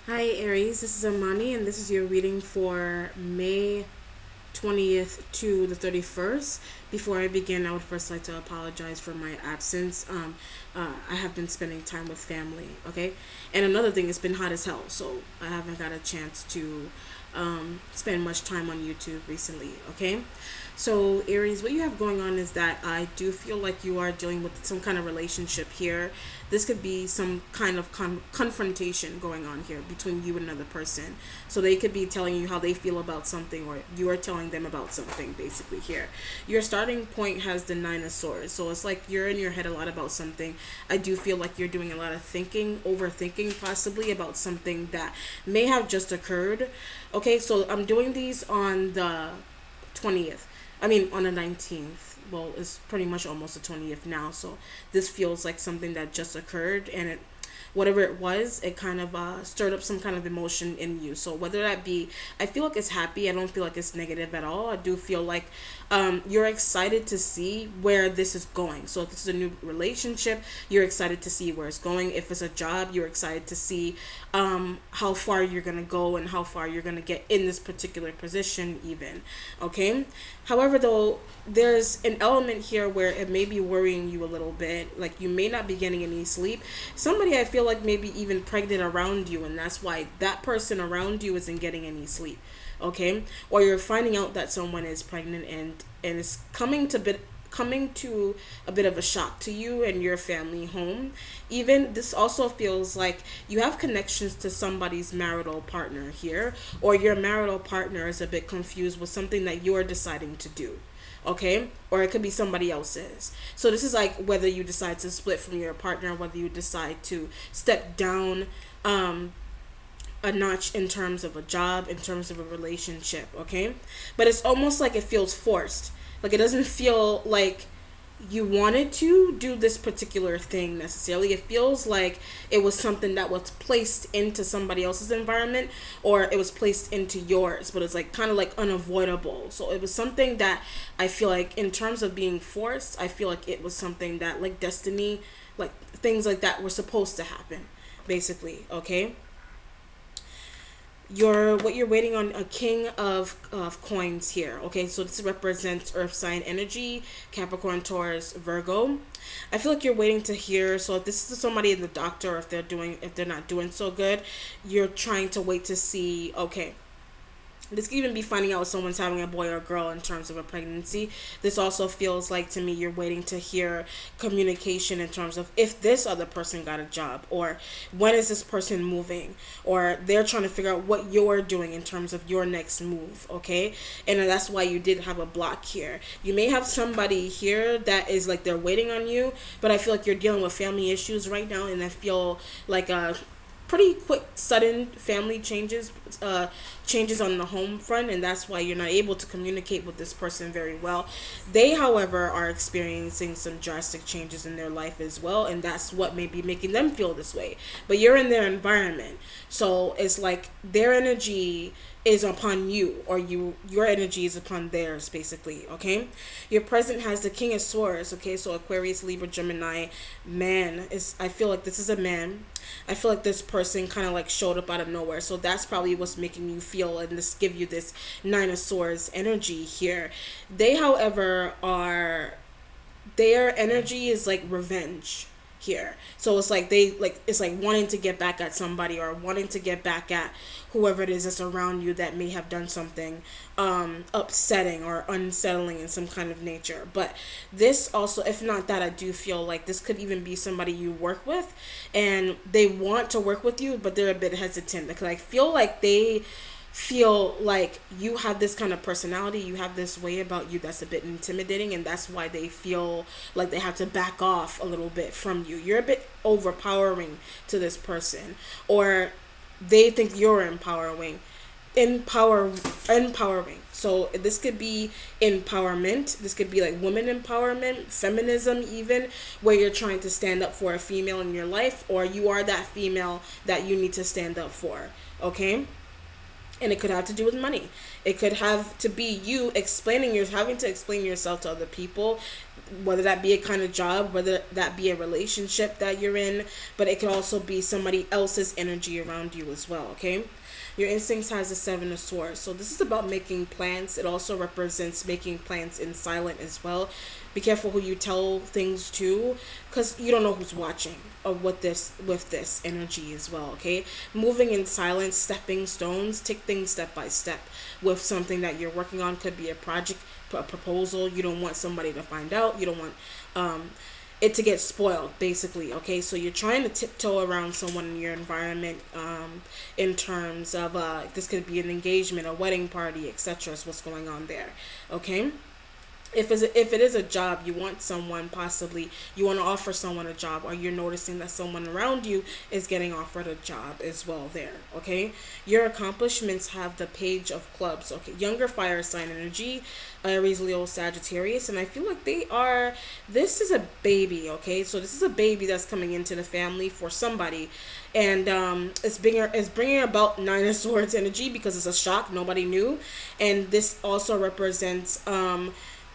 Hi Aries, this is Amani and this is your reading for May 20th to the 31st. Before I begin, I would first like to apologize for my absence. I have been spending time with family, okay? And another thing, it's been hot as hell, so I haven't got a chance to spend much time on YouTube recently, okay? So, Aries, what you have going on is that I do feel like you are dealing with some kind of relationship here. This could be some kind of confrontation going on here between you and another person. So, they could be telling you how they feel about something, or you are telling them about something, basically, here. Your starting point has the Nine of Swords. So, it's like you're in your head a lot about something. I do feel like you're doing a lot of thinking, overthinking, possibly about something that may have just occurred. Okay, so I'm doing these on the 20th. I mean, on the 19th. Well, it's pretty much almost the 20th now. So this feels like something that just occurred, and whatever it was, it kind of stirred up some kind of emotion in you. So whether that be, I feel like it's happy. I don't feel like it's negative at all. I do feel like you're excited to see where this is going. So if this is a new relationship, you're excited to see where it's going. If it's a job, you're excited to see how far you're gonna go and how far you're gonna get in this particular position, even. Okay. However, though, there's an element here where it may be worrying you a little bit. Like you may not be getting any sleep. Somebody I feel like maybe even pregnant around you, and that's why that person around you isn't getting any sleep. Okay, or you're finding out that someone is pregnant, and it's coming to a bit of a shock to you and your family home. Even this also feels like you have connections to somebody's marital partner here, or your marital partner is a bit confused with something that you're deciding to do. Okay, or it could be somebody else's. So this is like whether you decide to split from your partner, whether you decide to step down a notch in terms of a job, in terms of a relationship. Okay, but it's almost like it feels forced. Like it doesn't feel like you wanted to do this particular thing necessarily. It feels like it was something that was placed into somebody else's environment, or it was placed into yours, but it's like kind of like unavoidable. So it was something that I feel like, in terms of being forced, I feel like it was something that, like destiny, like things like that were supposed to happen, basically. Okay, you're waiting on a king of coins here. Okay, so this represents earth sign energy, Capricorn, Taurus, Virgo. I feel like you're waiting to hear. So if this is somebody in the doctor, or if they're not doing so good, you're trying to wait to see, okay, this could even be finding out if someone's having a boy or a girl in terms of a pregnancy. This also feels like, to me, you're waiting to hear communication in terms of if this other person got a job, or when is this person moving, or they're trying to figure out what you're doing in terms of your next move. Okay, and that's why you did have a block here. You may have somebody here that is like they're waiting on you, but I feel like you're dealing with family issues right now, and I feel like pretty quick sudden family changes on the home front, and that's why you're not able to communicate with this person very well. They, however, are experiencing some drastic changes in their life as well, and that's what may be making them feel this way. But you're in their environment, so it's like their energy is upon you, or your energy is upon theirs, basically. Okay, your present has the King of Swords. Okay, so Aquarius, Libra, Gemini. Man, is I feel like this is a man. I feel like this person kind of like showed up out of nowhere, so that's probably what's making you feel and this give you this Nine of Swords energy here. They, however, are their energy is like revenge here. So it's like it's like wanting to get back at somebody, or wanting to get back at whoever it is that's around you that may have done something upsetting or unsettling in some kind of nature. But this also, if not that, I do feel like this could even be somebody you work with, and they want to work with you, but they're a bit hesitant because I feel like they feel like you have this kind of personality, you have this way about you that's a bit intimidating, and that's why they feel like they have to back off a little bit from you. You're a bit overpowering to this person, or they think you're empowering. So this could be empowerment. This could be like women empowerment, feminism, even, where you're trying to stand up for a female in your life, or you are that female that you need to stand up for. Okay, And it could have to do with money. It could have to be you explaining your having to explain yourself to other people, whether that be a kind of job, whether that be a relationship that you're in, but it could also be somebody else's energy around you as well. Okay, your instincts has the seven of swords, so this is about making plans. It also represents making plans in silent as well. Be careful who you tell things to, because you don't know who's watching or what this with this energy as well. Okay, moving in silence, stepping stones, take things step by step with something that you're working on. Could be a project, a proposal. You don't want somebody to find out. You don't want um, it to get spoiled, basically. Okay, so you're trying to tiptoe around someone in your environment, in terms of this could be an engagement, a wedding party, etc. is what's going on there. Okay, if it is a job, you want someone, possibly you want to offer someone a job, or you're noticing that someone around you is getting offered a job as well there. Okay, your accomplishments have the page of clubs. Okay, younger fire sign energy, Aries, Leo, Sagittarius, and I feel like this is a baby. Okay, so this is a baby that's coming into the family for somebody, and it's bringing about Nine of Swords energy because it's a shock, nobody knew. And this also represents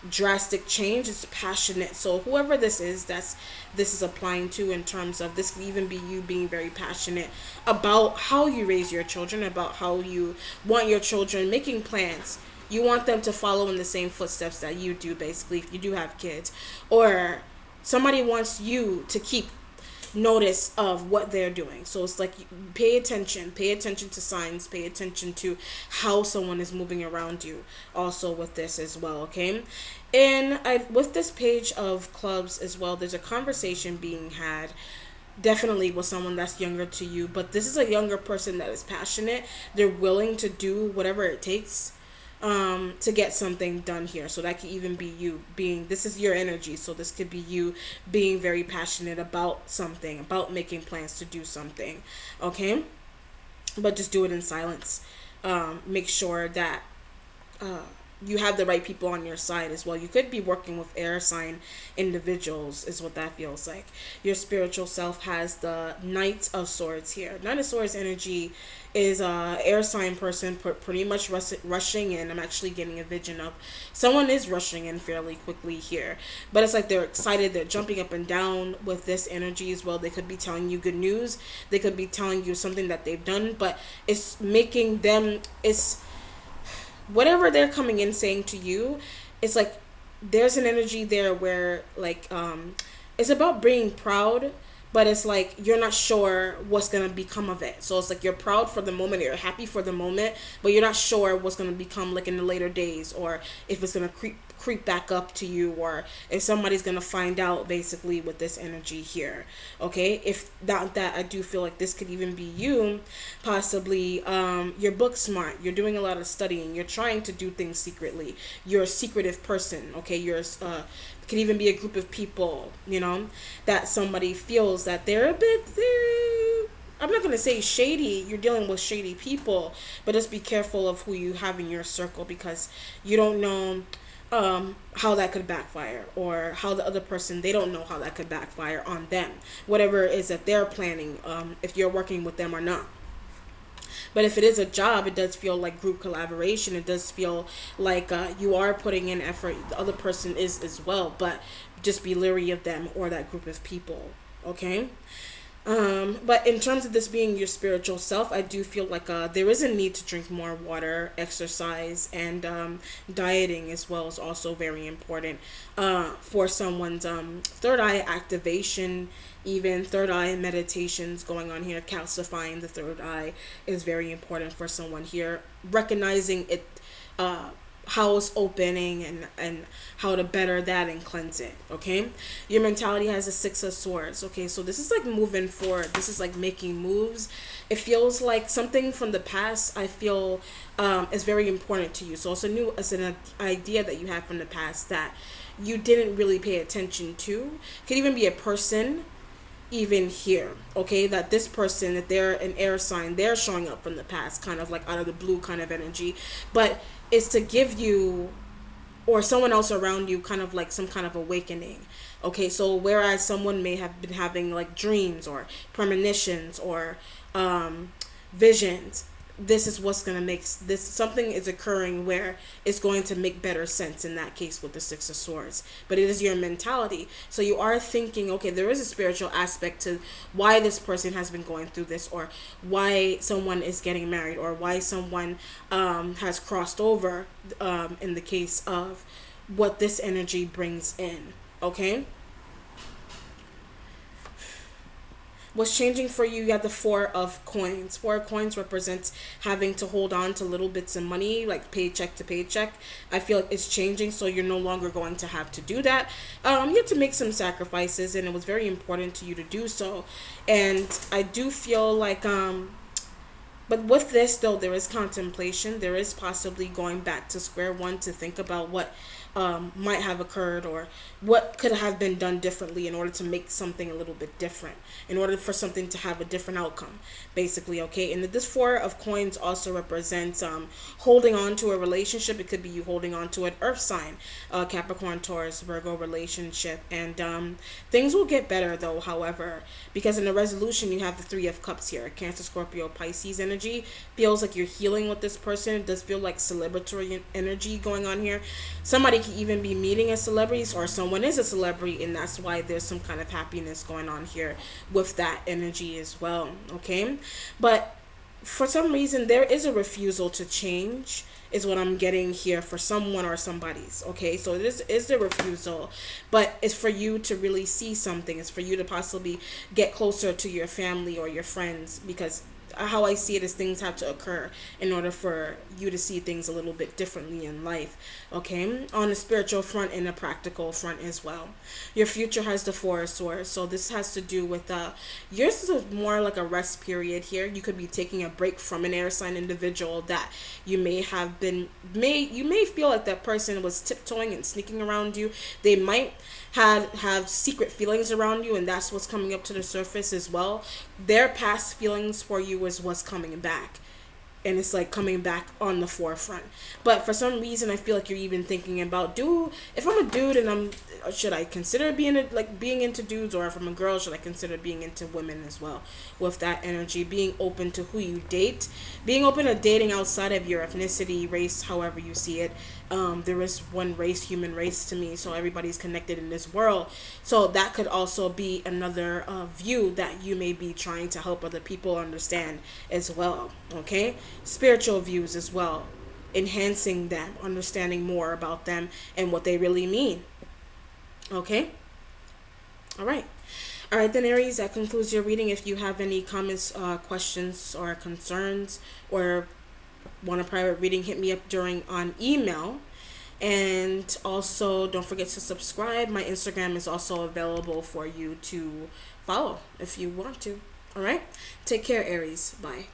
drastic change. It's passionate, so whoever this is applying to, in terms of, this could even be you being very passionate about how you raise your children, about how you want your children, making plans. You want them to follow in the same footsteps that you do, basically, if you do have kids, or somebody wants you to keep notice of what they're doing. So it's like, pay attention to signs, pay attention to how someone is moving around you also with this as well. Okay, and with this page of clubs as well, there's a conversation being had, definitely with someone that's younger to you, but this is a younger person that is passionate. They're willing to do whatever it takes to get something done here. So that could even be you being, this is your energy, so this could be you being very passionate about something, about making plans to do something. Okay, but just do it in silence. Make sure that you have the right people on your side as well. You could be working with air sign individuals, is what that feels like. Your spiritual self has the Knight of Swords here. Knight of Swords energy is a air sign person pretty much rushing in. I'm actually getting a vision of someone is rushing in fairly quickly here, but it's like they're excited, they're jumping up and down with this energy as well. They could be telling you good news, they could be telling you something that they've done, but it's making them, it's whatever they're coming in saying to you. It's like there's an energy there where, like, it's about being proud, but it's like you're not sure what's gonna become of it. So it's like you're proud for the moment, you're happy for the moment, but you're not sure what's gonna become, like, in the later days, or if it's gonna creep back up to you, or if somebody's gonna find out, basically, with this energy here. Okay, if that I do feel like this could even be you, possibly. You're book smart, you're doing a lot of studying, you're trying to do things secretly, you're a secretive person. Okay, you're could even be a group of people, that somebody feels that they're a bit, I'm not going to say shady. You're dealing with shady people, but just be careful of who you have in your circle, because you don't know how that could backfire, or how the other person, they don't know how that could backfire on them, whatever it is that they're planning, if you're working with them or not. But if it is a job, it does feel like group collaboration. It does feel like you are putting in effort. The other person is as well, but just be leery of them or that group of people. Okay? But in terms of this being your spiritual self, I do feel like there is a need to drink more water, exercise, and dieting as well is also very important for someone's third eye activation. Even third eye meditations going on here, calcifying the third eye is very important for someone here. Recognizing it, how it's opening, and how to better that and cleanse it. Okay, your mentality has a Six of Swords. Okay, so this is like moving forward, this is like making moves. It feels like something from the past, I feel, is very important to you. So it's an idea that you have from the past that you didn't really pay attention to. Could even be a person even here. Okay, that this person, that they're an air sign, they're showing up from the past, kind of like out of the blue kind of energy, but it's to give you, or someone else around you, kind of like some kind of awakening. Okay, so whereas someone may have been having like dreams or premonitions or visions, this is what's going to make this, something is occurring where it's going to make better sense in that case with the Six of Swords. But it is your mentality. So you are thinking, okay, there is a spiritual aspect to why this person has been going through this, or why someone is getting married, or why someone has crossed over, in the case of what this energy brings in. Okay? What's changing for you? You got the Four of Coins. Four of Coins represents having to hold on to little bits of money, like paycheck to paycheck. I feel like it's changing, so you're no longer going to have to do that. You have to make some sacrifices, and it was very important to you to do so. And I do feel like but with this, though, there is contemplation. There is possibly going back to square one to think about what might have occurred, or what could have been done differently in order to make something a little bit different, in order for something to have a different outcome, basically. Okay, and this Four of Coins also represents holding on to a relationship. It could be you holding on to an earth sign, Capricorn, Taurus, Virgo relationship, and things will get better, though, however, because in the resolution you have the Three of Cups here. Cancer, Scorpio, Pisces energy feels like you're healing with this person. It does feel like celebratory energy going on here. Somebody could even be meeting a celebrity, or someone is a celebrity, and that's why there's some kind of happiness going on here with that energy as well. Okay, but for some reason there is a refusal to change, is what I'm getting here for someone or somebody's. Okay, so this is the refusal, but it's for you to really see something. It's for you to possibly get closer to your family or your friends, because how I see it is things have to occur in order for you to see things a little bit differently in life. Okay, on a spiritual front and a practical front as well. Your future has the Four of Swords, so this has to do with yours is more like a rest period here. You could be taking a break from an air sign individual that you may have been you may feel like that person was tiptoeing and sneaking around you. They might have secret feelings around you, and that's what's coming up to the surface as well. Their past feelings for you is what's coming back, and it's like coming back on the forefront. But for some reason I feel like you're even thinking about, if I'm a dude and should I consider being into dudes, or if I'm a girl, should I consider being into women as well? With that energy, being open to who you date, being open to dating outside of your ethnicity, race, however you see it. There is one race, human race to me, so everybody's connected in this world. So that could also be another view that you may be trying to help other people understand as well. Okay, spiritual views as well, enhancing them, understanding more about them and what they really mean. Okay, all right. All right, then, Aries, that concludes your reading. If you have any comments, questions, or concerns, or want a private reading, hit me up on email. And also, don't forget to subscribe. My Instagram is also available for you to follow if you want to. All right, take care, Aries. Bye.